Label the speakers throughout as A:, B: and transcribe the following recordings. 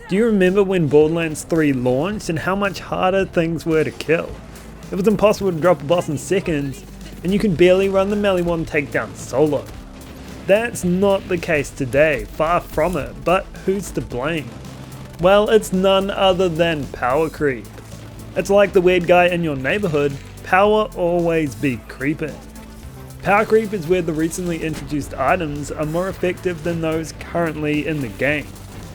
A: Do you remember when Borderlands 3 launched and how much harder things were to kill? It was impossible to drop a boss in seconds, and you could barely run the melee one takedown solo. That's not the case today, far from it, but who's to blame? Well, it's none other than power creep. It's like the weird guy in your neighborhood, power always be creeping. Power creep is where the recently introduced items are more effective than those currently in the game,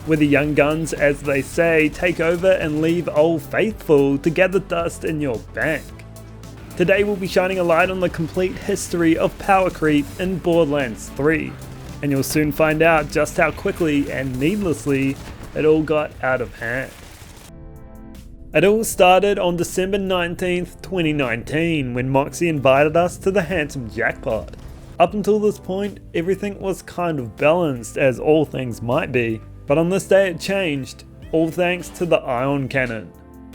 A: where the young guns, as they say, take over and leave old faithful to gather dust in your bank. Today we'll be shining a light on the complete history of power creep in Borderlands 3, and you'll soon find out just how quickly and needlessly it all got out of hand. It all started on December 19th, 2019 when Moxie invited us to the Handsome Jackpot. Up until this point, everything was kind of balanced, as all things might be, but on this day it changed, all thanks to the Ion Cannon.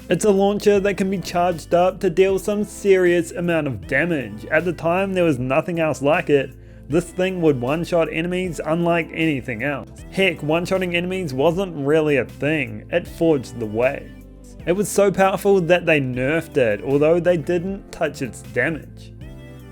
A: It's a launcher that can be charged up to deal some serious amount of damage. At the time there was nothing else like it. This thing would one-shot enemies unlike anything else. Heck, one-shotting enemies wasn't really a thing, it forged the way. It was so powerful that they nerfed it, although they didn't touch its damage.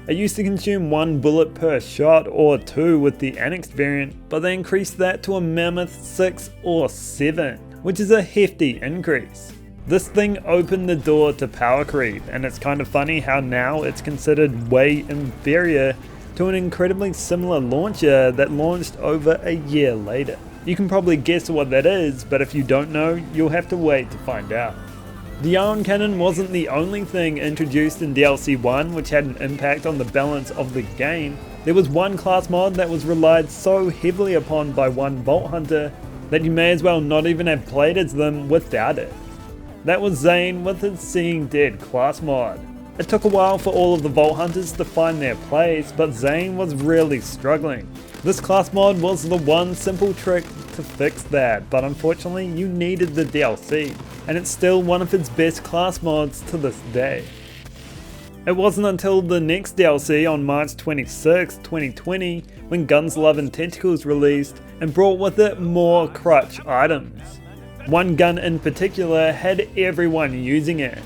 A: It used to consume 1 bullet per shot or 2 with the annexed variant, but they increased that to a mammoth 6 or 7, which is a hefty increase. This thing opened the door to power creep, and it's kind of funny how now it's considered way inferior to an incredibly similar launcher that launched over a year later. You can probably guess what that is, but if you don't know, you'll have to wait to find out. The Ion Cannon wasn't the only thing introduced in DLC 1 which had an impact on the balance of the game. There was one class mod that was relied so heavily upon by one Vault Hunter that you may as well not even have played as them without it. That was Zane with his Seeing Dead class mod. It took a while for all of the Vault Hunters to find their place, but Zane was really struggling. This class mod was the one simple trick to fix that, but unfortunately you needed the DLC, and it's still one of its best class mods to this day. It wasn't until the next DLC on March 26, 2020 when Guns, Love and Tentacles released and brought with it more crutch items. One gun in particular had everyone using it,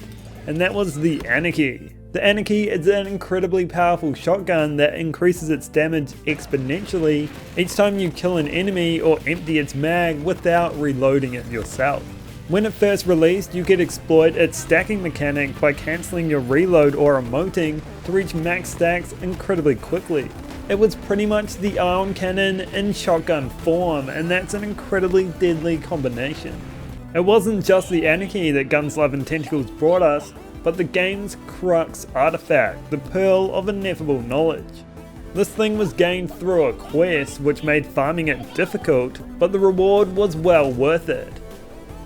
A: and that was the Anarchy. The Anarchy is an incredibly powerful shotgun that increases its damage exponentially each time you kill an enemy or empty its mag without reloading it yourself. When it first released, you could exploit its stacking mechanic by cancelling your reload or emoting to reach max stacks incredibly quickly. It was pretty much the Ion Cannon in shotgun form, and that's an incredibly deadly combination. It wasn't just the Anarchy that Guns, Love and Tentacles brought us, but the game's crux artifact, the Pearl of Ineffable Knowledge. This thing was gained through a quest which made farming it difficult, but the reward was well worth it.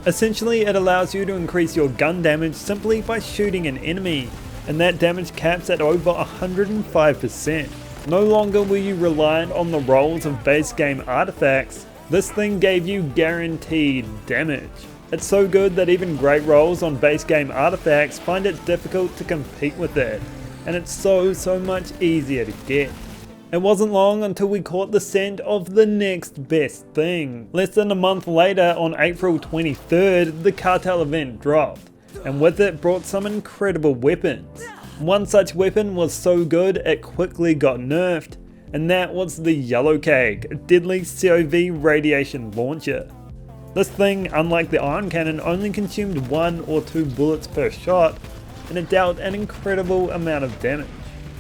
A: Essentially, it allows you to increase your gun damage simply by shooting an enemy, and that damage caps at over 105%. No longer were you reliant on the rolls of base game artifacts, this thing gave you guaranteed damage. It's so good that even great rolls on base game artifacts find it difficult to compete with it, and it's so much easier to get. It wasn't long until we caught the scent of the next best thing. Less than a month later, on April 23rd, the Cartel Event dropped, and with it brought some incredible weapons. One such weapon was so good it quickly got nerfed, and that was the Yellow Cake, a deadly COV radiation launcher. This thing, unlike the Ion Cannon, only consumed 1 or 2 bullets per shot, and it dealt an incredible amount of damage.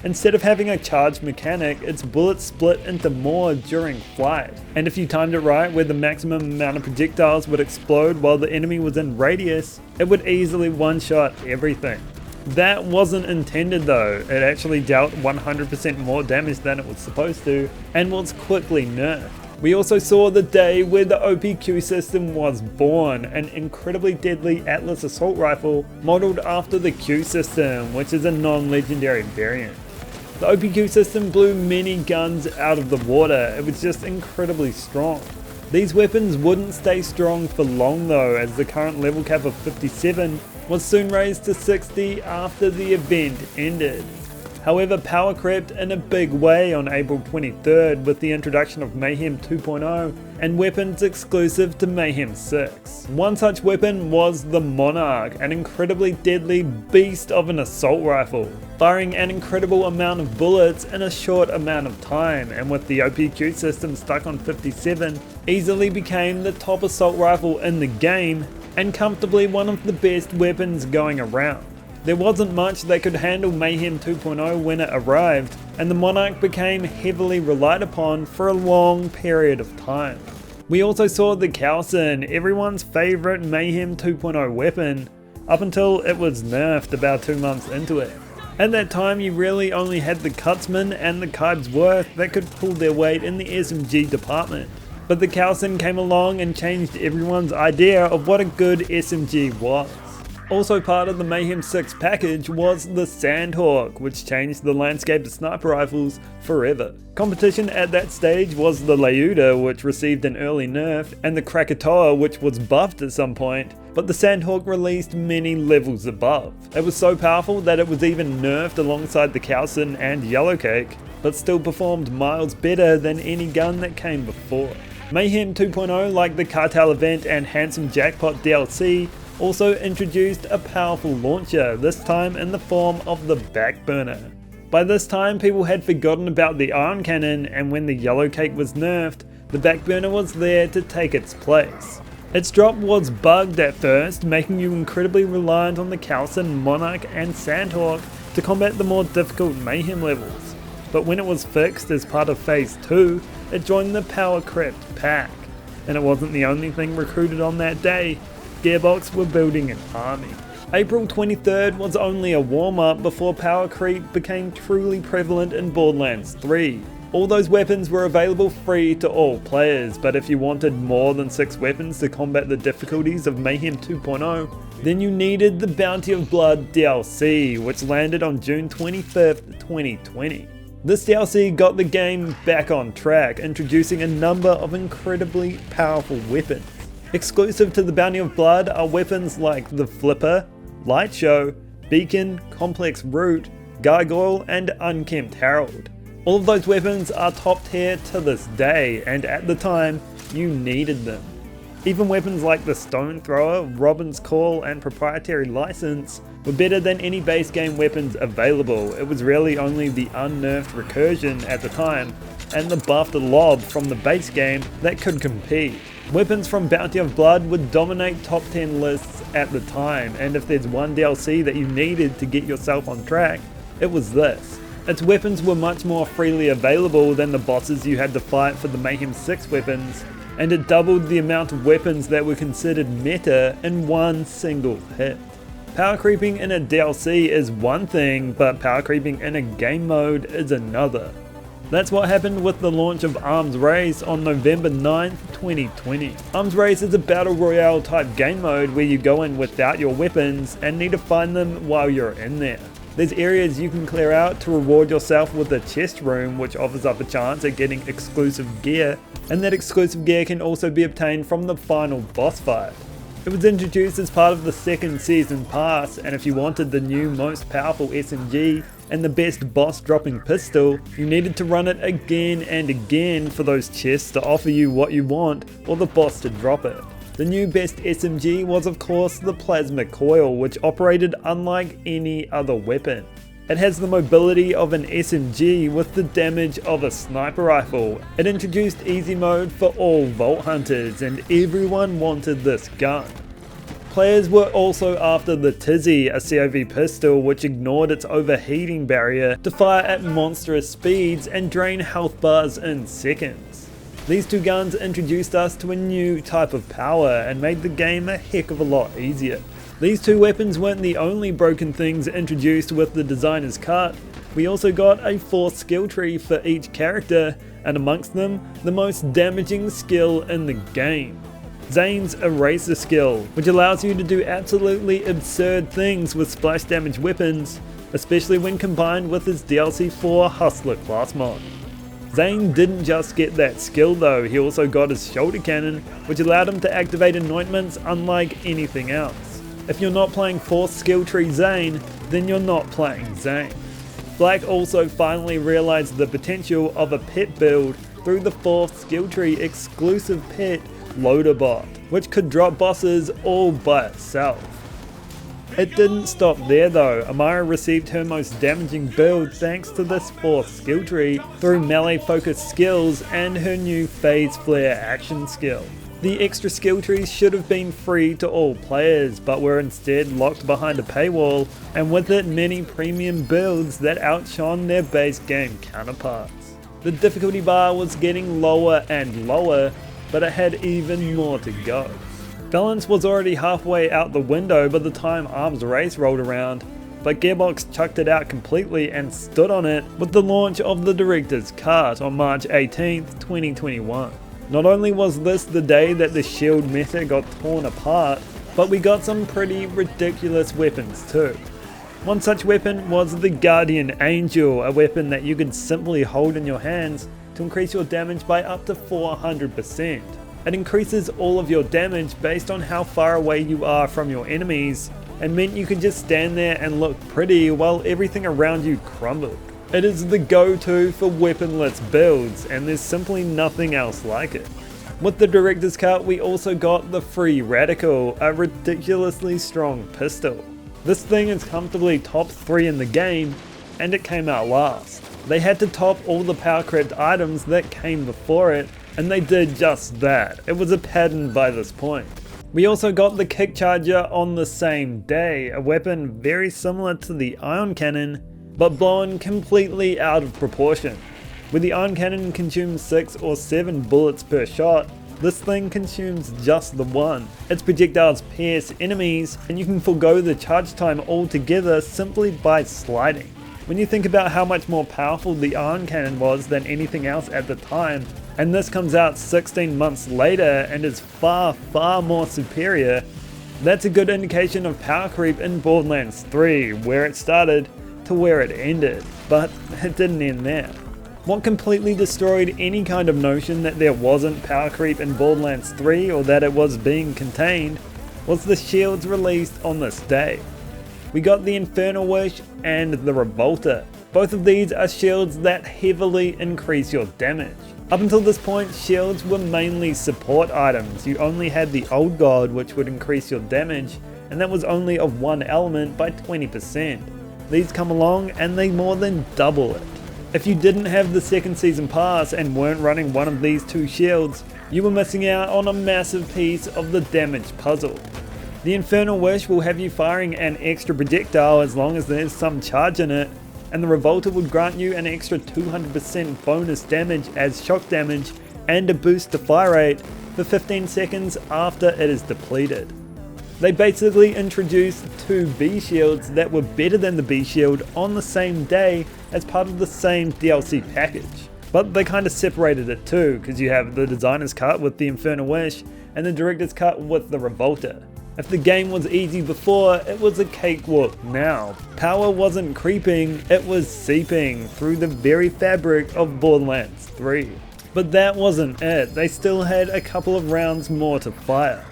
A: Instead of having a charged mechanic, its bullets split into more during flight, and if you timed it right where the maximum amount of projectiles would explode while the enemy was in radius, it would easily one-shot everything. That wasn't intended though, it actually dealt 100% more damage than it was supposed to, and was quickly nerfed. We also saw the day where the OPQ system was born, an incredibly deadly Atlas assault rifle modeled after the Q system, which is a non-legendary variant. The OPQ system blew many guns out of the water, it was just incredibly strong. These weapons wouldn't stay strong for long though, as the current level cap of 57 was soon raised to 60 after the event ended. However, power crept in a big way on April 23rd with the introduction of Mayhem 2.0 and weapons exclusive to Mayhem 6. One such weapon was the Monarch, an incredibly deadly beast of an assault rifle, firing an incredible amount of bullets in a short amount of time, and with the OPQ system stuck on 57, easily became the top assault rifle in the game and comfortably one of the best weapons going around. There wasn't much that could handle Mayhem 2.0 when it arrived, and the Monarch became heavily relied upon for a long period of time. We also saw the Calcin, everyone's favourite Mayhem 2.0 weapon, up until it was nerfed about 2 months into it. At that time you really only had the Cutsman and the Kibesworth that could pull their weight in the SMG department. But the Calcin came along and changed everyone's idea of what a good SMG was. Also part of the Mayhem 6 package was the Sandhawk, which changed the landscape of sniper rifles forever. Competition at that stage was the Leuda, which received an early nerf, and the Krakatoa, which was buffed at some point, but the Sandhawk released many levels above. It was so powerful that it was even nerfed alongside the Calcin and Yellowcake, but still performed miles better than any gun that came before. Mayhem 2.0, like the Cartel Event and Handsome Jackpot DLC, also introduced a powerful launcher, this time in the form of the Backburner. By this time people had forgotten about the Iron Cannon, and when the Yellowcake was nerfed, the Backburner was there to take its place. Its drop was bugged at first, making you incredibly reliant on the Calcin, Monarch and Sandhawk to combat the more difficult Mayhem levels. But when it was fixed as part of Phase 2, it joined the Power Crept pack. And it wasn't the only thing recruited on that day. Gearbox were building an army. April 23rd was only a warm-up before power creep became truly prevalent in Borderlands 3. All those weapons were available free to all players, but if you wanted more than 6 weapons to combat the difficulties of Mayhem 2.0, then you needed the Bounty of Blood DLC, which landed on June 25th, 2020. This DLC got the game back on track, introducing a number of incredibly powerful weapons. Exclusive to the Bounty of Blood are weapons like the Flipper, Light Show, Beacon, Complex Root, Gargoyle and Unkempt Herald. All of those weapons are top tier to this day, and at the time, you needed them. Even weapons like the Stone Thrower, Robin's Call and Proprietary License were better than any base game weapons available. It was really only the unnerfed Recursion at the time, and the buffed Lob from the base game that could compete. Weapons from Bounty of Blood would dominate top 10 lists at the time, and if there's one DLC that you needed to get yourself on track, it was this. Its weapons were much more freely available than the bosses you had to fight for the Mayhem 6 weapons, and it doubled the amount of weapons that were considered meta in one single hit. Power creeping in a DLC is one thing, but power creeping in a game mode is another. That's what happened with the launch of Arms Race on November 9th, 2020. Arms Race is a battle royale type game mode where you go in without your weapons and need to find them while you're in there. There's areas you can clear out to reward yourself with a chest room, which offers up a chance at getting exclusive gear, and that exclusive gear can also be obtained from the final boss fight. It was introduced as part of the second season pass, and if you wanted the new most powerful SMG and the best boss dropping pistol, you needed to run it again and again for those chests to offer you what you want or the boss to drop it. The new best SMG was of course the Plasma Coil, which operated unlike any other weapon. It has the mobility of an SMG with the damage of a sniper rifle. It introduced easy mode for all Vault Hunters, and everyone wanted this gun. Players were also after the Tizzy, a COV pistol which ignored its overheating barrier to fire at monstrous speeds and drain health bars in seconds. These two guns introduced us to a new type of power and made the game a heck of a lot easier. These two weapons weren't the only broken things introduced with the designer's cut. We also got a forced skill tree for each character, and amongst them, the most damaging skill in the game. Zane's Eraser skill, which allows you to do absolutely absurd things with splash damage weapons, especially when combined with his DLC 4 Hustler class mod. Zane didn't just get that skill though, he also got his shoulder cannon, which allowed him to activate anointments unlike anything else. If you're not playing Force Skill Tree Zane, then you're not playing Zane. Black also finally realized the potential of a pet build through the 4th skill tree exclusive pet, Loader Bot, which could drop bosses all by itself. It didn't stop there though. Amara received her most damaging build thanks to this 4th skill tree through melee focused skills and her new phase flare action skill. The extra skill trees should have been free to all players, but were instead locked behind a paywall, and with it many premium builds that outshone their base game counterparts. The difficulty bar was getting lower and lower, but it had even more to go. Balance was already halfway out the window by the time Arms Race rolled around, but Gearbox chucked it out completely and stood on it with the launch of the Director's Cut on March 18th, 2021. Not only was this the day that the shield meta got torn apart, but we got some pretty ridiculous weapons too. One such weapon was the Guardian Angel, a weapon that you could simply hold in your hands to increase your damage by up to 400%. It increases all of your damage based on how far away you are from your enemies, and meant you could just stand there and look pretty while everything around you crumbled. It is the go-to for weaponless builds, and there's simply nothing else like it. With the Director's Cut, we also got the Free Radical, a ridiculously strong pistol. This thing is comfortably top 3 in the game, and it came out last. They had to top all the power crept items that came before it, and they did just that. It was a pattern by this point. We also got the Kick Charger on the same day, a weapon very similar to the Ion Cannon, but blown completely out of proportion. Where the Ion Cannon consumes 6 or 7 bullets per shot, this thing consumes just the 1. Its projectiles pierce enemies, and you can forego the charge time altogether simply by sliding. When you think about how much more powerful the Ion Cannon was than anything else at the time, and this comes out 16 months later and is far more superior, that's a good indication of power creep in Borderlands 3, where it started to where it ended, but it didn't end there. What completely destroyed any kind of notion that there wasn't power creep in Borderlands 3 or that it was being contained was the shields released on this day. We got the Infernal Wish and the Revolter. Both of these are shields that heavily increase your damage. Up until this point, shields were mainly support items. You only had the Old God, which would increase your damage, and that was only of one element by 20%. These come along and they more than double it. If you didn't have the second season pass and weren't running one of these 2 shields, you were missing out on a massive piece of the damage puzzle. The Infernal Wish will have you firing an extra projectile as long as there's some charge in it, and the Revolter would grant you an extra 200% bonus damage as shock damage and a boost to fire rate for 15 seconds after it is depleted. They basically introduced 2 B shields that were better than the B shield on the same day as part of the same DLC package. But they kind of separated it too, because you have the Designer's Cut with the Infernal Wish and the Director's Cut with the Revolter. If the game was easy before, it was a cakewalk now. Power wasn't creeping, it was seeping through the very fabric of Borderlands 3. But that wasn't it, they still had a couple of rounds more to fire.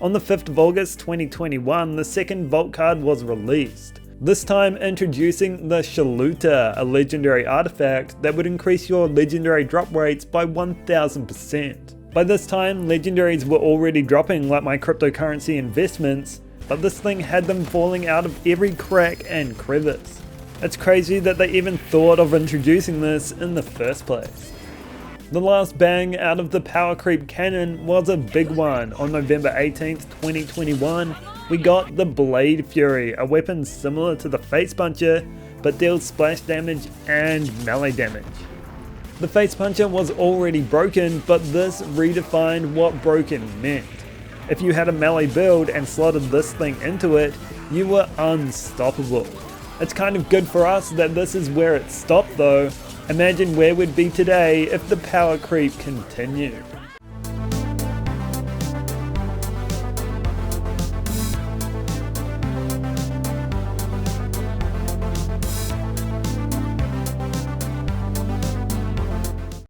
A: On the 5th of August 2021, the second Vault card was released. This time introducing the Shaluta, a legendary artifact that would increase your legendary drop rates by 1000%. By this time, legendaries were already dropping like my cryptocurrency investments, but this thing had them falling out of every crack and crevice. It's crazy that they even thought of introducing this in the first place. The last bang out of the power creep cannon was a big one. On November 18th, 2021, we got the Blade Fury, a weapon similar to the Face Puncher, but deals splash damage and melee damage. The Face Puncher was already broken, but this redefined what broken meant. If you had a melee build and slotted this thing into it, you were unstoppable. It's kind of good for us that this is where it stopped though. Imagine where we'd be today if the power creep continued.